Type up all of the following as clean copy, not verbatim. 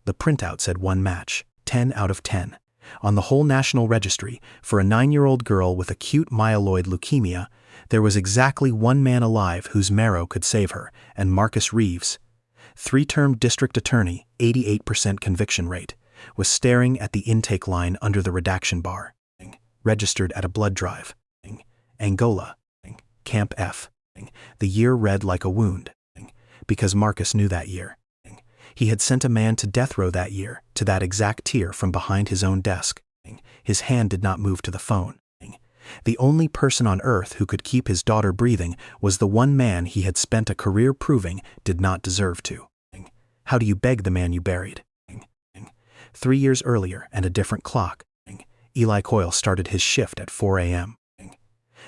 The printout said 1 match, 10 out of 10. On the whole national registry, for a 9-year-old girl with acute myeloid leukemia, there was exactly 1 man alive whose marrow could save her, and Marcus Reeves, 3-term district attorney, 88% conviction rate, was staring at the intake line under the redaction bar. Registered at a blood drive. Angola. Camp F. The year read like a wound, because Marcus knew that year. He had sent a man to death row that year, to that exact tier from behind his own desk. His hand did not move to the phone. The only person on earth who could keep his daughter breathing was the one man he had spent a career proving did not deserve to. How do you beg the man you buried? 3 years earlier and a different clock, Eli Coyle started his shift at 4 a.m.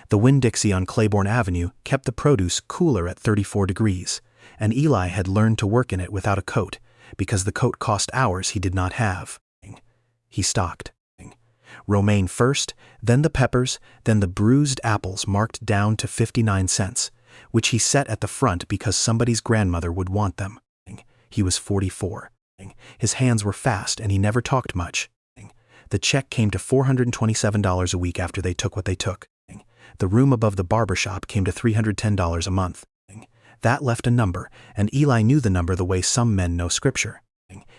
The Winn-Dixie on Claiborne Avenue kept the produce cooler at 34 degrees, and Eli had learned to work in it without a coat, because the coat cost hours he did not have. He stocked. Romaine first, then the peppers, then the bruised apples marked down to 59 cents, which he set at the front because somebody's grandmother would want them. He was 44. His hands were fast and he never talked much. The check came to $427 a week after they took what they took. The room above the barber shop came to $310 a month. That left a number, and Eli knew the number the way some men know scripture.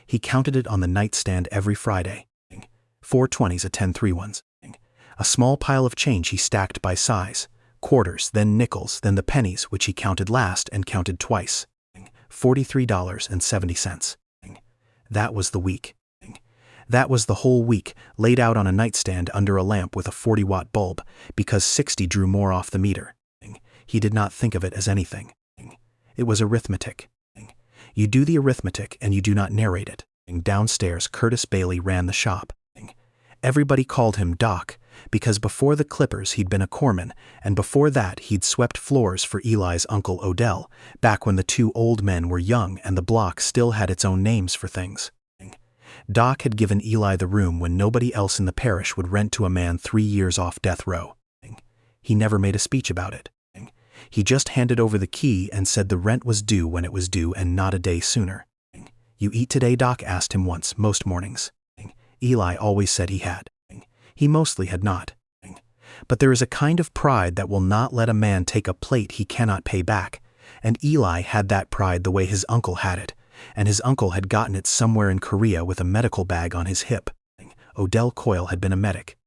He counted it on the nightstand every Friday. 4 20s at 10 3-1s. A small pile of change he stacked by size. Quarters, then nickels, then the pennies, which he counted last and counted twice. $43.70. That was the week. That was the whole week, laid out on a nightstand under a lamp with a 40-watt bulb, because 60 drew more off the meter. He did not think of it as anything. It was arithmetic. You do the arithmetic and you do not narrate it. Downstairs, Curtis Bailey ran the shop. Everybody called him Doc, because before the Clippers he'd been a corpsman, and before that he'd swept floors for Eli's uncle Odell, back when the 2 old men were young and the block still had its own names for things. Doc had given Eli the room when nobody else in the parish would rent to a man 3 years off death row. He never made a speech about it. He just handed over the key and said the rent was due when it was due and not a day sooner. "You eat today?" Doc asked him once, most mornings. Eli always said he had. He mostly had not. But there is a kind of pride that will not let a man take a plate he cannot pay back, and Eli had that pride the way his uncle had it, and his uncle had gotten it somewhere in Korea with a medical bag on his hip. Odell Coyle had been a medic.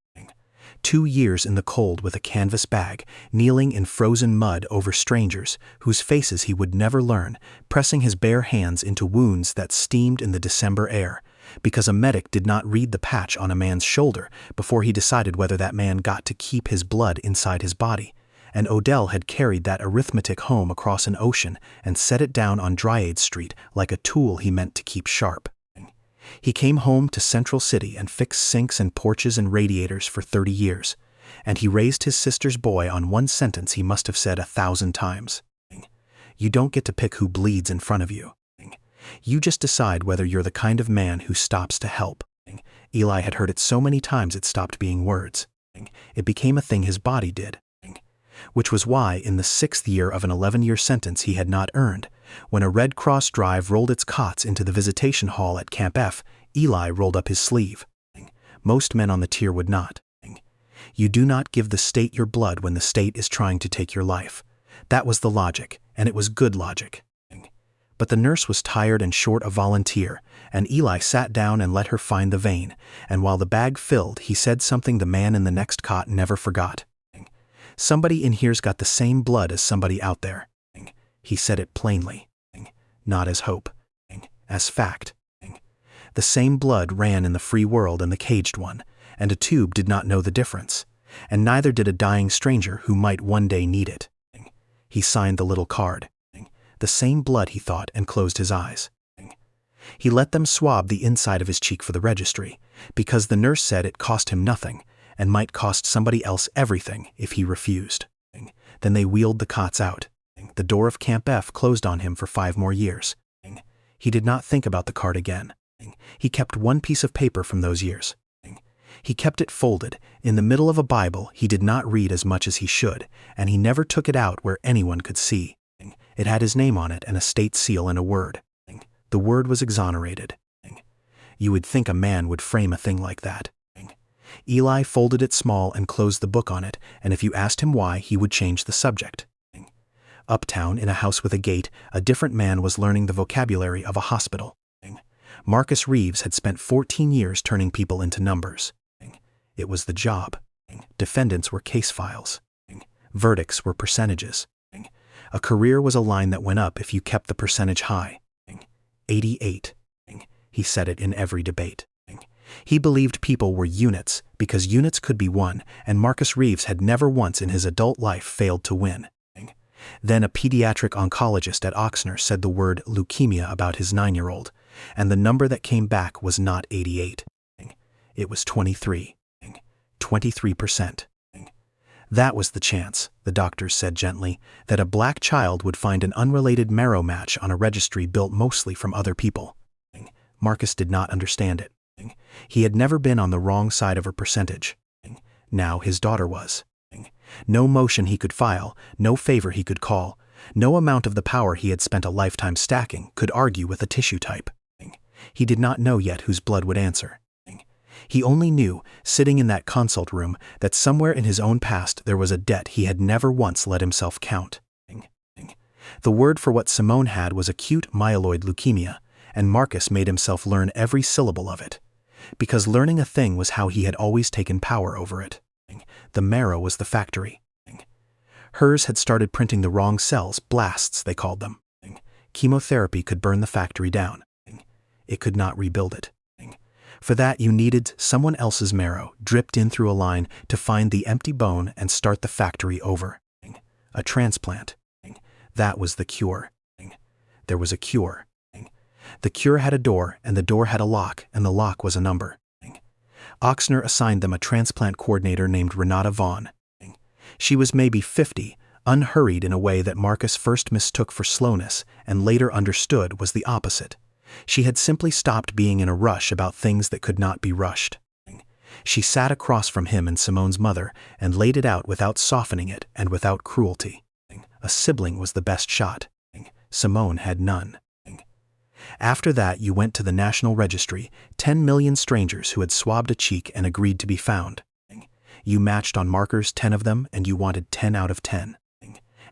2 years in the cold with a canvas bag, kneeling in frozen mud over strangers whose faces he would never learn, pressing his bare hands into wounds that steamed in the December air, because a medic did not read the patch on a man's shoulder before he decided whether that man got to keep his blood inside his body, and Odell had carried that arithmetic home across an ocean and set it down on Dryades Street like a tool he meant to keep sharp. He came home to Central City and fixed sinks and porches and radiators for 30 years, and he raised his sister's boy on one sentence he must have said 1,000 times. You don't get to pick who bleeds in front of you. You just decide whether you're the kind of man who stops to help. Eli had heard it so many times it stopped being words. It became a thing his body did. Which was why, in the 6th year of an 11-year sentence he had not earned, when a Red Cross drive rolled its cots into the visitation hall at Camp F, Eli rolled up his sleeve. Most men on the tier would not. You do not give the state your blood when the state is trying to take your life. That was the logic, and it was good logic. But the nurse was tired and short a volunteer, and Eli sat down and let her find the vein, and while the bag filled, he said something the man in the next cot never forgot. Somebody in here's got the same blood as somebody out there. He said it plainly. Not as hope. As fact. The same blood ran in the free world and the caged one, and a tube did not know the difference, and neither did a dying stranger who might one day need it. He signed the little card. The same blood, he thought, and closed his eyes. He let them swab the inside of his cheek for the registry, because the nurse said it cost him nothing, and might cost somebody else everything if he refused. Then they wheeled the cots out. The door of Camp F closed on him for 5 more years. He did not think about the card again. He kept one piece of paper from those years. He kept it folded, in the middle of a Bible he did not read as much as he should, and he never took it out where anyone could see. It had his name on it and a state seal and a word. The word was exonerated. You would think a man would frame a thing like that. Eli folded it small and closed the book on it, and if you asked him why, he would change the subject. Uptown, in a house with a gate, a different man was learning the vocabulary of a hospital. Marcus Reeves had spent 14 years turning people into numbers. It was the job. Defendants were case files. Verdicts were percentages. A career was a line that went up if you kept the percentage high. 88. He said it in every debate. He believed people were units because units could be won, and Marcus Reeves had never once in his adult life failed to win. Then a pediatric oncologist at Oxnard said the word leukemia about his 9-year-old, and the number that came back was not 88. It was 23. 23%. That was the chance, the doctors said gently, that a black child would find an unrelated marrow-match on a registry built mostly from other people. Marcus did not understand it. He had never been on the wrong side of a percentage. Now his daughter was. No motion he could file, no favor he could call, no amount of the power he had spent a lifetime stacking could argue with a tissue type. He did not know yet whose blood would answer. He only knew, sitting in that consult room, that somewhere in his own past there was a debt he had never once let himself count. The word for what Simone had was acute myeloid leukemia, and Marcus made himself learn every syllable of it. Because learning a thing was how he had always taken power over it. The marrow was the factory. Hers had started printing the wrong cells, blasts they called them. Chemotherapy could burn the factory down. It could not rebuild it. For that you needed someone else's marrow dripped in through a line to find the empty bone and start the factory over. A transplant. That was the cure. There was a cure. The cure had a door, and the door had a lock, and the lock was a number. Oxnard assigned them a transplant coordinator named Renata Vaughn. She was maybe 50, unhurried in a way that Marcus first mistook for slowness and later understood was the opposite. She had simply stopped being in a rush about things that could not be rushed. She sat across from him and Simone's mother and laid it out without softening it and without cruelty. A sibling was the best shot. Simone had none. After that you went to the National Registry, 10 million strangers who had swabbed a cheek and agreed to be found. You matched on markers, 10 of them, and you wanted 10 out of 10.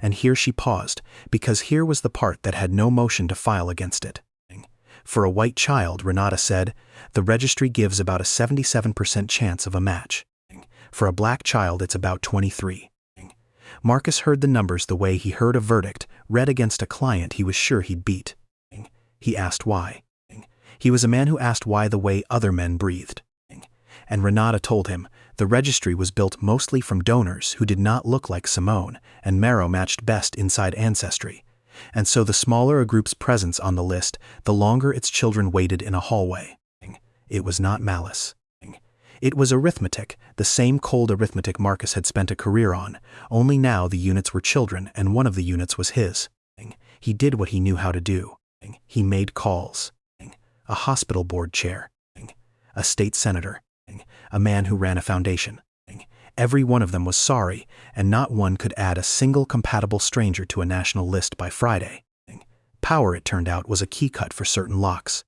And here she paused, because here was the part that had no motion to file against it. For a white child, Renata said, the registry gives about a 77% chance of a match. For a black child, it's about 23. Marcus heard the numbers the way he heard a verdict read against a client he was sure he'd beat. He asked why. He was a man who asked why the way other men breathed. And Renata told him the registry was built mostly from donors who did not look like Simone, and marrow matched best inside ancestry. And so the smaller a group's presence on the list, the longer its children waited in a hallway. It was not malice. It was arithmetic, the same cold arithmetic Marcus had spent a career on, only now the units were children and one of the units was his. He did what he knew how to do. He made calls. A hospital board chair. A state senator. A man who ran a foundation. Every one of them was sorry, and not one could add a single compatible stranger to a national list by Friday. Power, it turned out, was a key cut for certain locks.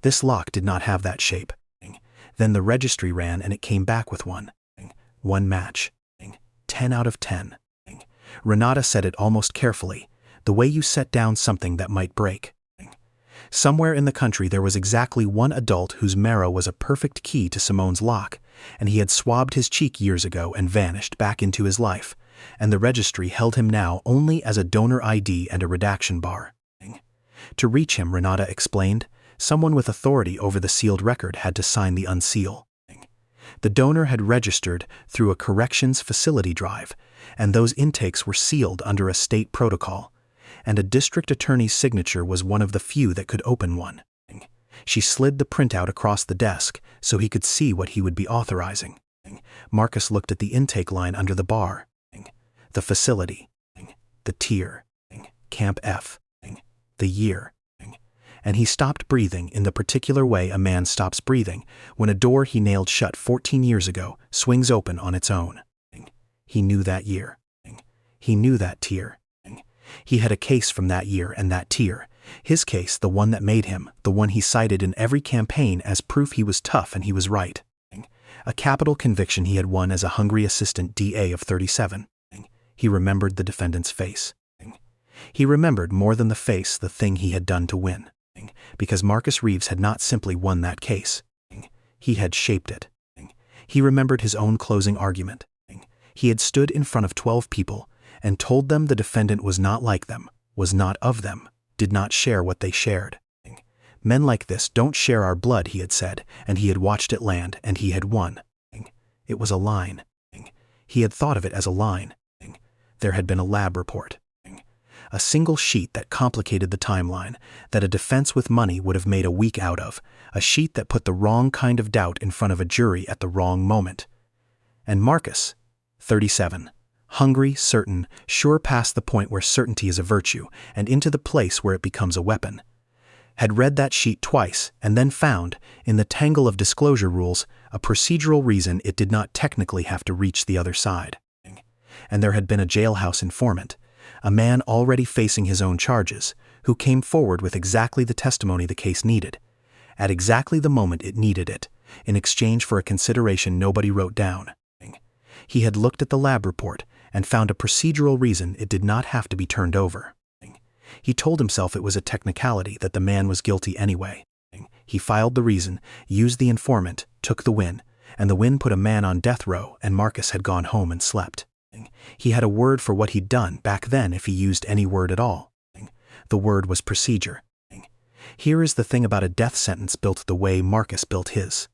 This lock did not have that shape. Then the registry ran and it came back with one. One match. 10 out of 10. Renata said it almost carefully, the way you set down something that might break. Somewhere in the country there was exactly one adult whose marrow was a perfect key to Simone's lock, and he had swabbed his cheek years ago and vanished back into his life, and the registry held him now only as a donor ID and a redaction bar. To reach him, Renata explained, someone with authority over the sealed record had to sign the unseal. The donor had registered through a corrections facility drive, and those intakes were sealed under a state protocol, and a district attorney's signature was one of the few that could open one. She slid the printout across the desk so he could see what he would be authorizing. Marcus looked at the intake line under the bar. The facility. The tier. Camp F. The year. And he stopped breathing in the particular way a man stops breathing when a door he nailed shut 14 years ago swings open on its own. He knew that year. He knew that tier. He had a case from that year and that tier, His case, the one that made him, the one he cited in every campaign as proof he was tough and he was right. A capital conviction he had won as a hungry assistant DA of 37. He remembered the defendant's face. He remembered more than the face the thing he had done to win. Because Marcus Reeves had not simply won that case. He had shaped it. He remembered his own closing argument. He had stood in front of 12 people and told them the defendant was not like them, was not of them, did not share what they shared. Men like this don't share our blood, he had said, and he had watched it land, and he had won. It was a line. He had thought of it as a line. There had been a lab report. A single sheet that complicated the timeline, that a defense with money would have made a week out of, a sheet that put the wrong kind of doubt in front of a jury at the wrong moment. And Marcus, 37, hungry, certain, sure past the point where certainty is a virtue, and into the place where it becomes a weapon, had read that sheet twice and then found, in the tangle of disclosure rules, a procedural reason it did not technically have to reach the other side. And there had been a jailhouse informant, a man already facing his own charges, who came forward with exactly the testimony the case needed, at exactly the moment it needed it, in exchange for a consideration nobody wrote down. He had looked at the lab report and found a procedural reason it did not have to be turned over. He told himself it was a technicality, that the man was guilty anyway. He filed the reason, used the informant, took the win, and the win put a man on death row, and Marcus had gone home and slept. He had a word for what he'd done back then if he used any word at all. The word was procedure. Here is the thing about a death sentence built the way Marcus built his.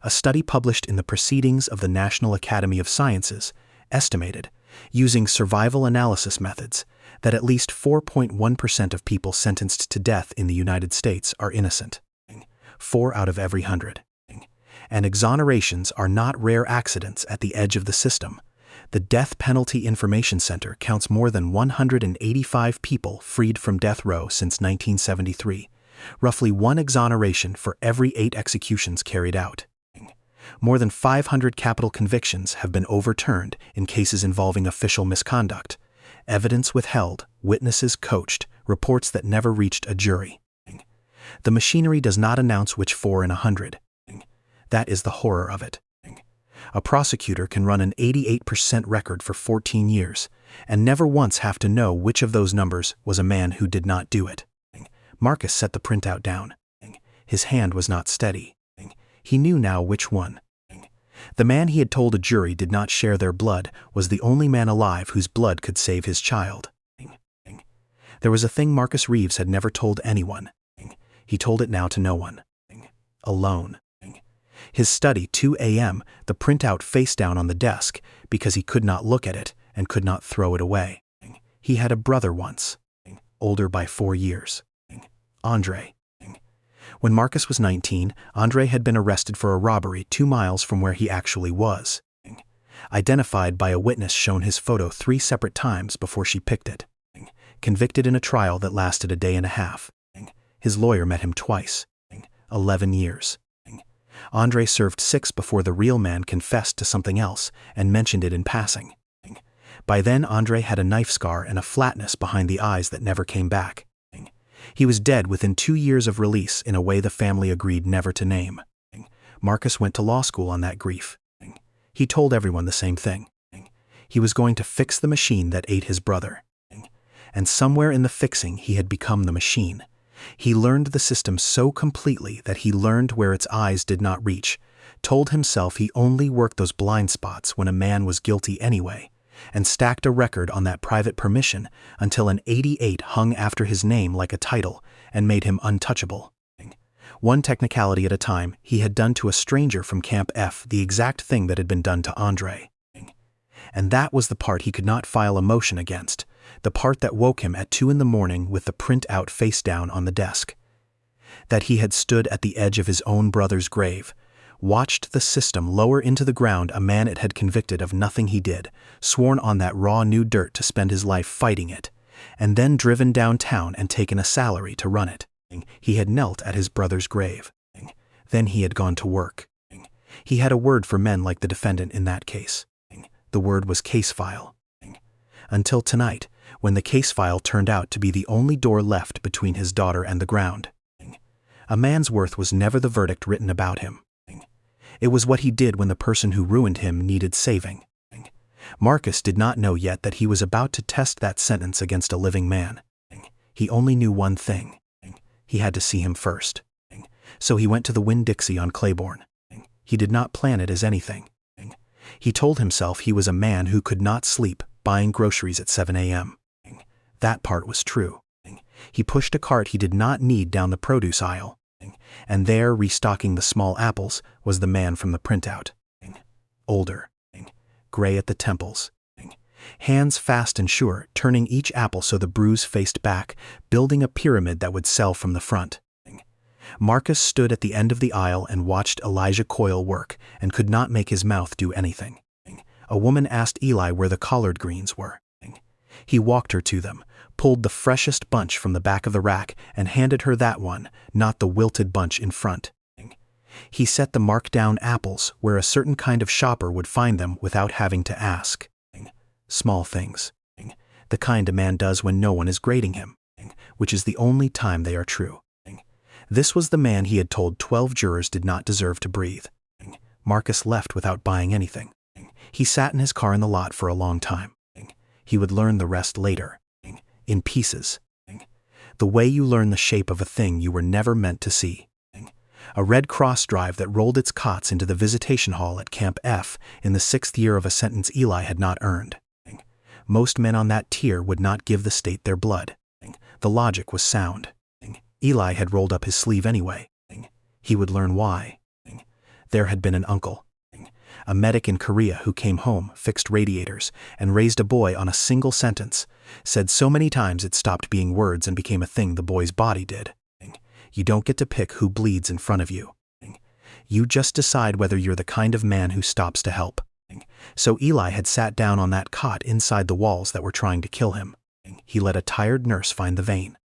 A study published in the Proceedings of the National Academy of Sciences estimated, using survival analysis methods, that at least 4.1% of people sentenced to death in the United States are innocent. 4 out of every 100. And exonerations are not rare accidents at the edge of the system. The Death Penalty Information Center counts more than 185 people freed from death row since 1973, roughly 1 exoneration for every 8 executions carried out. More than 500 capital convictions have been overturned in cases involving official misconduct, evidence withheld, witnesses coached, reports that never reached a jury. The machinery does not announce which 4 in 100. That is the horror of it. A prosecutor can run an 88% record for 14 years and never once have to know which of those numbers was a man who did not do it. Marcus set the printout down. His hand was not steady. He knew now which one. The man he had told a jury did not share their blood was the only man alive whose blood could save his child. There was a thing Marcus Reeves had never told anyone. He told it now to no one. Alone. His study, 2 a.m., the printout face down on the desk, because he could not look at it and could not throw it away. He had a brother once, older by 4 years. Andre. When Marcus was 19, Andre had been arrested for a robbery 2 miles from where he actually was. Identified by a witness shown his photo 3 separate times before she picked it. Convicted in a trial that lasted a day and a half. His lawyer met him twice. 11 years. Andre served 6 before the real man confessed to something else and mentioned it in passing. By then, Andre had a knife scar and a flatness behind the eyes that never came back. He was dead within 2 years of release in a way the family agreed never to name. Marcus went to law school on that grief. He told everyone the same thing. He was going to fix the machine that ate his brother. And somewhere in the fixing, he had become the machine. He learned the system so completely that he learned where its eyes did not reach, told himself he only worked those blind spots when a man was guilty anyway, and stacked a record on that private permission until an 88 hung after his name like a title and made him untouchable. One technicality at a time, he had done to a stranger from Camp F the exact thing that had been done to Andre. And that was the part he could not file a motion against, the part that woke him at 2 a.m. with the printout face down on the desk. That he had stood at the edge of his own brother's grave, watched the system lower into the ground a man it had convicted of nothing he did, sworn on that raw new dirt to spend his life fighting it, and then driven downtown and taken a salary to run it. He had knelt at his brother's grave. Then he had gone to work. He had a word for men like the defendant in that case. The word was case file. Until tonight, when the case file turned out to be the only door left between his daughter and the ground. A man's worth was never the verdict written about him. It was what he did when the person who ruined him needed saving. Marcus did not know yet that he was about to test that sentence against a living man. He only knew one thing. He had to see him first. So he went to the Winn-Dixie on Claiborne. He did not plan it as anything. He told himself he was a man who could not sleep, buying groceries at 7 a.m. That part was true. He pushed a cart he did not need down the produce aisle, and there, restocking the small apples, was the man from the printout. Older, gray at the temples, hands fast and sure, turning each apple so the bruise faced back, building a pyramid that would sell from the front. Marcus stood at the end of the aisle and watched Elijah Coyle work and could not make his mouth do anything. A woman asked Eli where the collard greens were. He walked her to them, pulled the freshest bunch from the back of the rack and handed her that one, not the wilted bunch in front. He set the marked-down apples where a certain kind of shopper would find them without having to ask. Small things. The kind a man does when no one is grading him, which is the only time they are true. This was the man he had told 12 jurors did not deserve to breathe. Marcus left without buying anything. He sat in his car in the lot for a long time. He would learn the rest later, in pieces. The way you learn the shape of a thing you were never meant to see. A Red Cross drive that rolled its cots into the visitation hall at Camp F in the 6th year of a sentence Eli had not earned. Most men on that tier would not give the state their blood. The logic was sound. Eli had rolled up his sleeve anyway. He would learn why. There had been an uncle, a medic in Korea who came home, fixed radiators, and raised a boy on a single sentence, said so many times it stopped being words and became a thing the boy's body did. You don't get to pick who bleeds in front of you. You just decide whether you're the kind of man who stops to help. So Eli had sat down on that cot inside the walls that were trying to kill him. He let a tired nurse find the vein.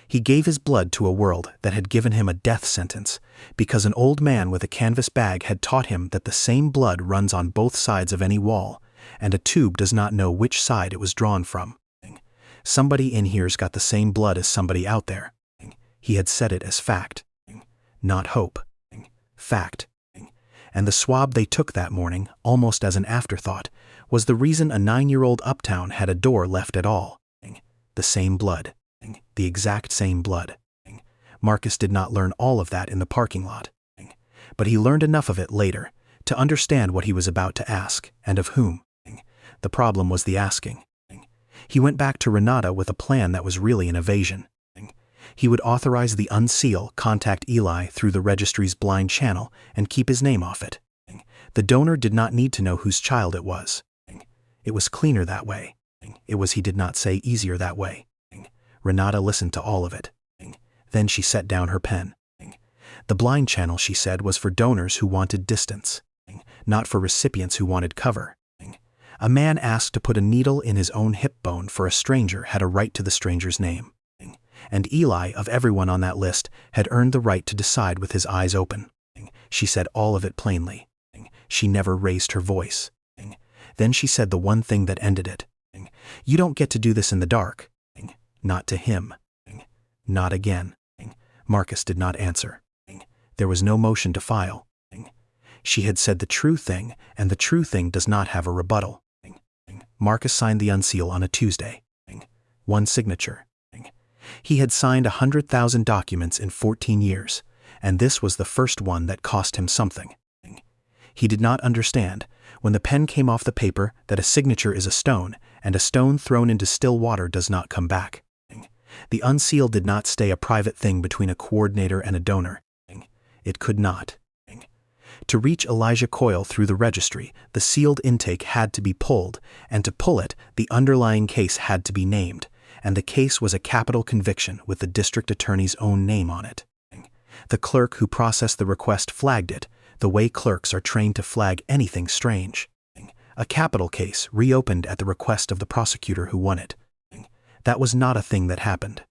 He gave his blood to a world that had given him a death sentence because an old man with a canvas bag had taught him that the same blood runs on both sides of any wall, and a tube does not know which side it was drawn from. Somebody in here's got the same blood as somebody out there. He had said it as fact, not hope. Fact. And the swab they took that morning, almost as an afterthought, was the reason a 9-year-old uptown had a door left at all. The same blood. The exact same blood. Marcus did not learn all of that in the parking lot. But he learned enough of it later to understand what he was about to ask, and of whom. The problem was the asking. He went back to Renata with a plan that was really an evasion. He would authorize the unseal, contact Eli through the registry's blind channel, and keep his name off it. The donor did not need to know whose child it was. It was cleaner that way. It was, he did not say, easier that way. Renata listened to all of it. Then she set down her pen. The blind channel, she said, was for donors who wanted distance, not for recipients who wanted cover. A man asked to put a needle in his own hip bone for a stranger had a right to the stranger's name. And Eli, of everyone on that list, had earned the right to decide with his eyes open. She said all of it plainly. She never raised her voice. Then she said the one thing that ended it. You don't get to do this in the dark. Not to him. Not again. Marcus did not answer. There was no motion to file. She had said the true thing, and the true thing does not have a rebuttal. Marcus signed the unseal on a Tuesday. One signature. He had signed 100,000 documents in 14 years, and this was the first one that cost him something. He did not understand, when the pen came off the paper, that a signature is a stone, and a stone thrown into still water does not come back. The unseal did not stay a private thing between a coordinator and a donor. It could not. To reach Elijah Coyle through the registry, the sealed intake had to be pulled, and to pull it, the underlying case had to be named, and the case was a capital conviction with the district attorney's own name on it. The clerk who processed the request flagged it, the way clerks are trained to flag anything strange. A capital case reopened at the request of the prosecutor who won it. That was not a thing that happened.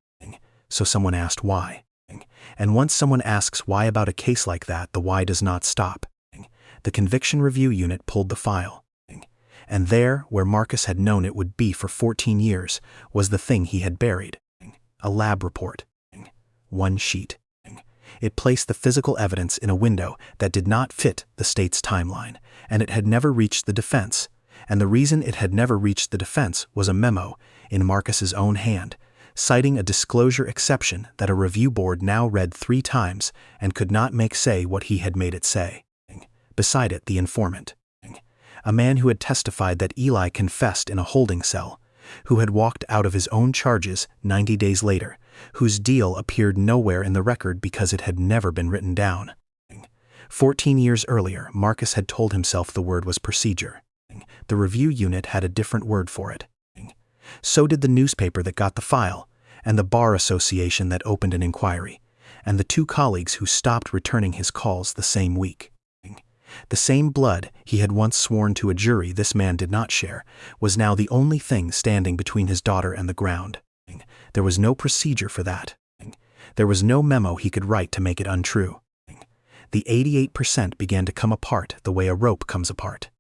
So someone asked why. And once someone asks why about a case like that, the why does not stop. The conviction review unit pulled the file. And there, where Marcus had known it would be for 14 years, was the thing he had buried. A lab report. One sheet. It placed the physical evidence in a window that did not fit the state's timeline, and it had never reached the defense. And the reason it had never reached the defense was a memo, in Marcus's own hand, citing a disclosure exception that a review board now read 3 times and could not make say what he had made it say. Beside it, the informant. A man who had testified that Eli confessed in a holding cell, who had walked out of his own charges 90 days later, whose deal appeared nowhere in the record because it had never been written down. 14 years earlier, Marcus had told himself the word was procedure. The review unit had a different word for it. So did the newspaper that got the file, and the bar association that opened an inquiry, and the 2 colleagues who stopped returning his calls the same week. The same blood he had once sworn to a jury this man did not share was now the only thing standing between his daughter and the ground. There was no procedure for that. There was no memo he could write to make it untrue. The 88% began to come apart the way a rope comes apart.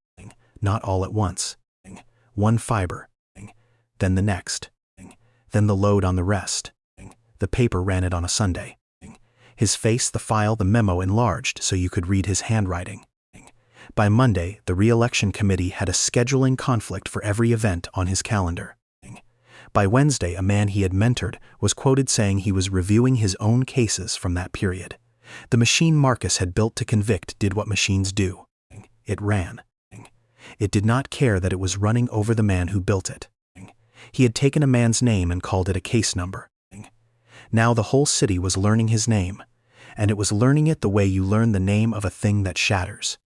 Not all at once. One fiber. Then the next. Then the load on the rest. The paper ran it on a Sunday. His face, the file, the memo enlarged so you could read his handwriting. By Monday, the re-election committee had a scheduling conflict for every event on his calendar. By Wednesday, a man he had mentored was quoted saying he was reviewing his own cases from that period. The machine Marcus had built to convict did what machines do. It ran. It did not care that it was running over the man who built it. He had taken a man's name and called it a case number. Now the whole city was learning his name, and it was learning it the way you learn the name of a thing that shatters.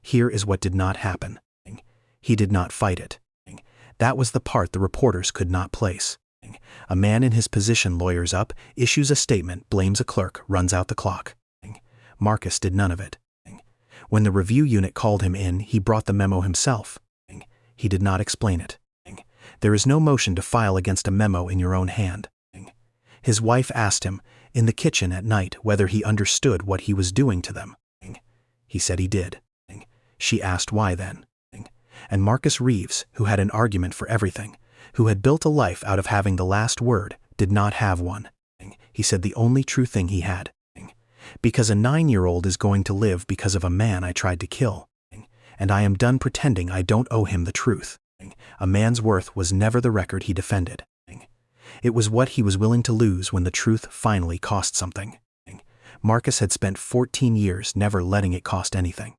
Here is what did not happen. He did not fight it. That was the part the reporters could not place. A man in his position lawyers up, issues a statement, blames a clerk, runs out the clock. Marcus did none of it. When the review unit called him in, he brought the memo himself. He did not explain it. There is no motion to file against a memo in your own hand. His wife asked him, in the kitchen at night, whether he understood what he was doing to them. He said he did. She asked why then. And Marcus Reeves, who had an argument for everything, who had built a life out of having the last word, did not have one. He said the only true thing he had. Because a 9-year-old is going to live because of a man I tried to kill. And I am done pretending I don't owe him the truth. A man's worth was never the record he defended. It was what he was willing to lose when the truth finally cost something. Marcus had spent 14 years never letting it cost anything.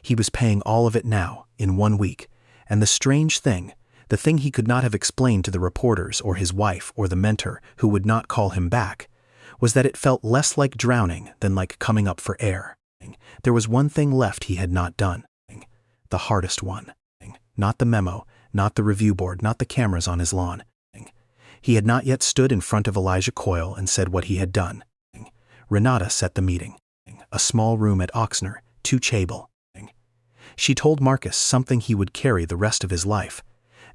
He was paying all of it now, in 1 week, and the strange thing, the thing he could not have explained to the reporters or his wife or the mentor who would not call him back, was that it felt less like drowning than like coming up for air. There was one thing left he had not done. The hardest one. Not the memo, not the review board, not the cameras on his lawn. He had not yet stood in front of Elijah Coyle and said what he had done. Renata set the meeting. A small room at Oxnard, 2 Chable. She told Marcus something he would carry the rest of his life,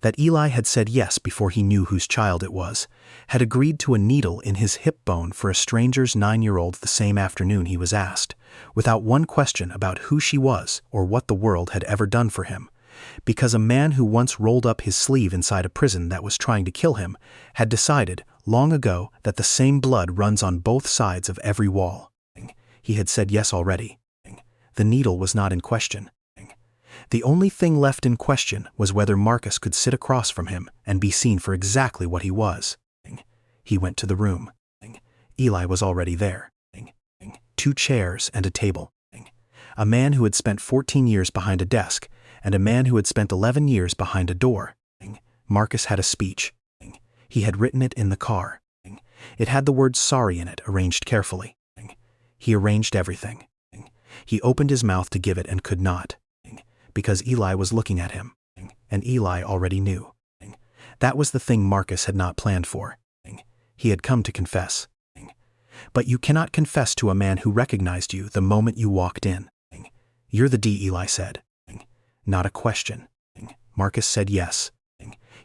that Eli had said yes before he knew whose child it was, had agreed to a needle in his hip bone for a stranger's 9-year-old the same afternoon he was asked, without one question about who she was or what the world had ever done for him, because a man who once rolled up his sleeve inside a prison that was trying to kill him had decided long ago that the same blood runs on both sides of every wall. He had said yes already. The needle was not in question. The only thing left in question was whether Marcus could sit across from him and be seen for exactly what he was. He went to the room. Eli was already there. 2 chairs and a table. A man who had spent 14 years behind a desk, and a man who had spent 11 years behind a door. Marcus had a speech. He had written it in the car. It had the word sorry in it, arranged carefully. He arranged everything. He opened his mouth to give it and could not, because Eli was looking at him, and Eli already knew. That was the thing Marcus had not planned for. He had come to confess. But you cannot confess to a man who recognized you the moment you walked in. You're the D, Eli said. Not a question. Marcus said yes.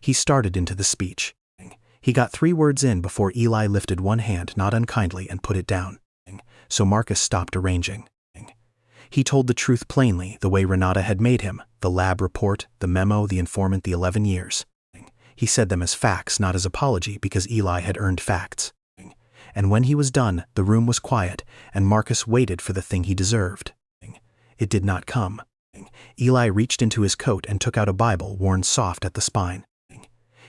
He started into the speech. He got 3 words in before Eli lifted one hand not unkindly and put it down. So Marcus stopped arranging. He told the truth plainly, the way Renata had made him, the lab report, the memo, the informant, the 11 years. He said them as facts, not as apology, because Eli had earned facts. And when he was done, the room was quiet, and Marcus waited for the thing he deserved. It did not come. Eli reached into his coat and took out a Bible worn soft at the spine.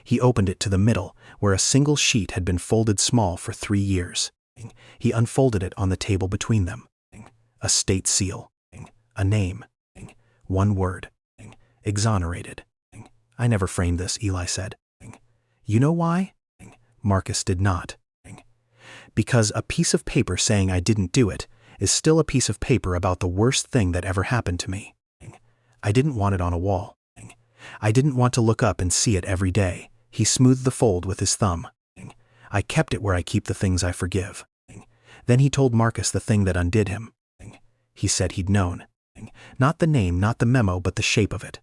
He opened it to the middle, where a single sheet had been folded small for 3 years. He unfolded it on the table between them. A state seal. A name. One word. Exonerated. I never framed this, Eli said. You know why? Marcus did not. Because a piece of paper saying I didn't do it is still a piece of paper about the worst thing that ever happened to me. I didn't want it on a wall. I didn't want to look up and see it every day. He smoothed the fold with his thumb. I kept it where I keep the things I forgive. Then he told Marcus the thing that undid him. He said he'd known. Not the name, not the memo, but the shape of it.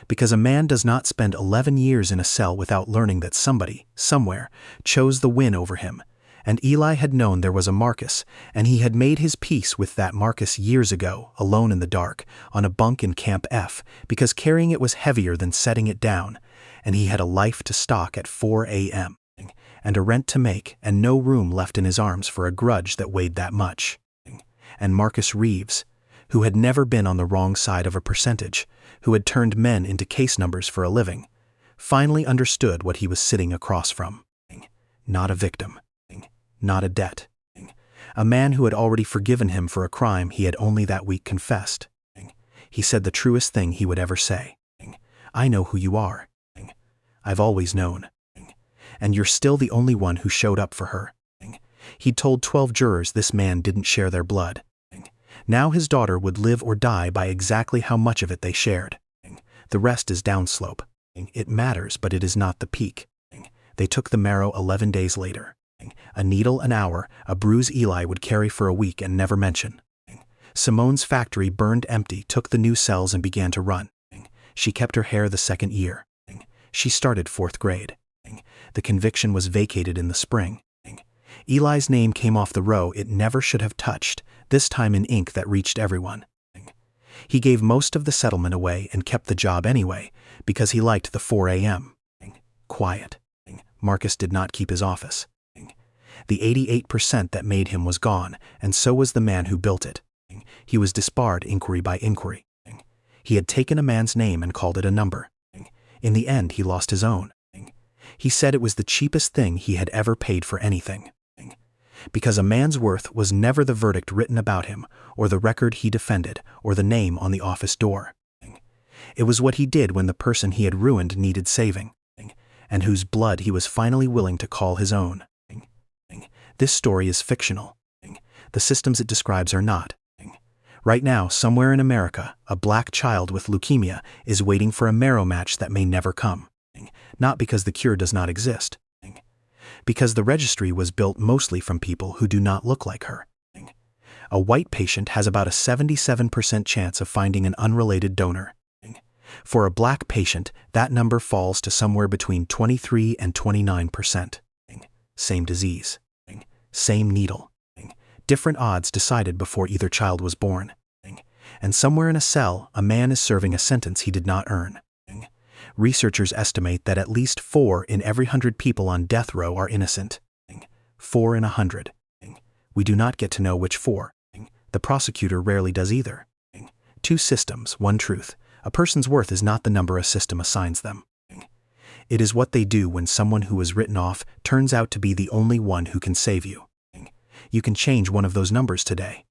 Because a man does not spend 11 years in a cell without learning that somebody, somewhere, chose the win over him. And Eli had known there was a Marcus, and he had made his peace with that Marcus years ago, alone in the dark, on a bunk in Camp F, because carrying it was heavier than setting it down, and he had a life to stalk at 4 a.m., and a rent to make, and no room left in his arms for a grudge that weighed that much. And Marcus Reeves, who had never been on the wrong side of a percentage, who had turned men into case numbers for a living, finally understood what he was sitting across from. Not a victim. Not a debt. A man who had already forgiven him for a crime he had only that week confessed. He said the truest thing he would ever say. I know who you are. I've always known. And you're still the only one who showed up for her. He'd told 12 jurors this man didn't share their blood. Now his daughter would live or die by exactly how much of it they shared. The rest is downslope. It matters, but it is not the peak. They took the marrow 11 days later. A needle an hour, a bruise Eli would carry for a week and never mention. Simone's factory burned empty, took the new cells and began to run. She kept her hair the 2nd year. She started 4th grade. The conviction was vacated in the spring. Eli's name came off the row it never should have touched, this time in ink that reached everyone. He gave most of the settlement away and kept the job anyway, because he liked the 4 a.m. Quiet. Marcus did not keep his office. The 88% that made him was gone, and so was the man who built it. He was disbarred inquiry by inquiry. He had taken a man's name and called it a number. In the end, he lost his own. He said it was the cheapest thing he had ever paid for anything. Because a man's worth was never the verdict written about him, or the record he defended, or the name on the office door. It was what he did when the person he had ruined needed saving, and whose blood he was finally willing to call his own. This story is fictional. The systems it describes are not. Right now, somewhere in America, a black child with leukemia is waiting for a marrow-match that may never come. Not because the cure does not exist. Because the registry was built mostly from people who do not look like her. A white patient has about a 77% chance of finding an unrelated donor. For a black patient, that number falls to somewhere between 23 and 29%. Same disease. Same needle. Different odds decided before either child was born. And somewhere in a cell, a man is serving a sentence he did not earn. Researchers estimate that at least 4 in every 100 people on death row are innocent. 4 in 100. We do not get to know which 4. The prosecutor rarely does either. 2 systems, 1 truth. A person's worth is not the number a system assigns them. It is what they do when someone who was written off turns out to be the only one who can save you. You can change one of those numbers today.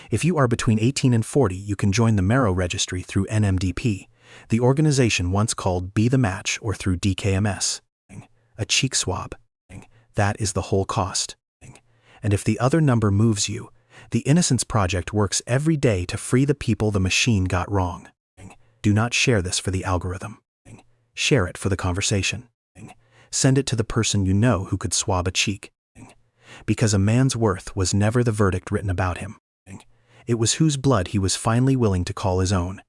If you are between 18 and 40, you can join the marrow registry through NMDP, the organization once called Be the Match, or through DKMS. A cheek swab. That is the whole cost. And if the other number moves you, the Innocence Project works every day to free the people the machine got wrong. Do not share this for the algorithm. Share it for the conversation. Send it to the person you know who could swab a cheek. Because a man's worth was never the verdict written about him. It was whose blood he was finally willing to call his own.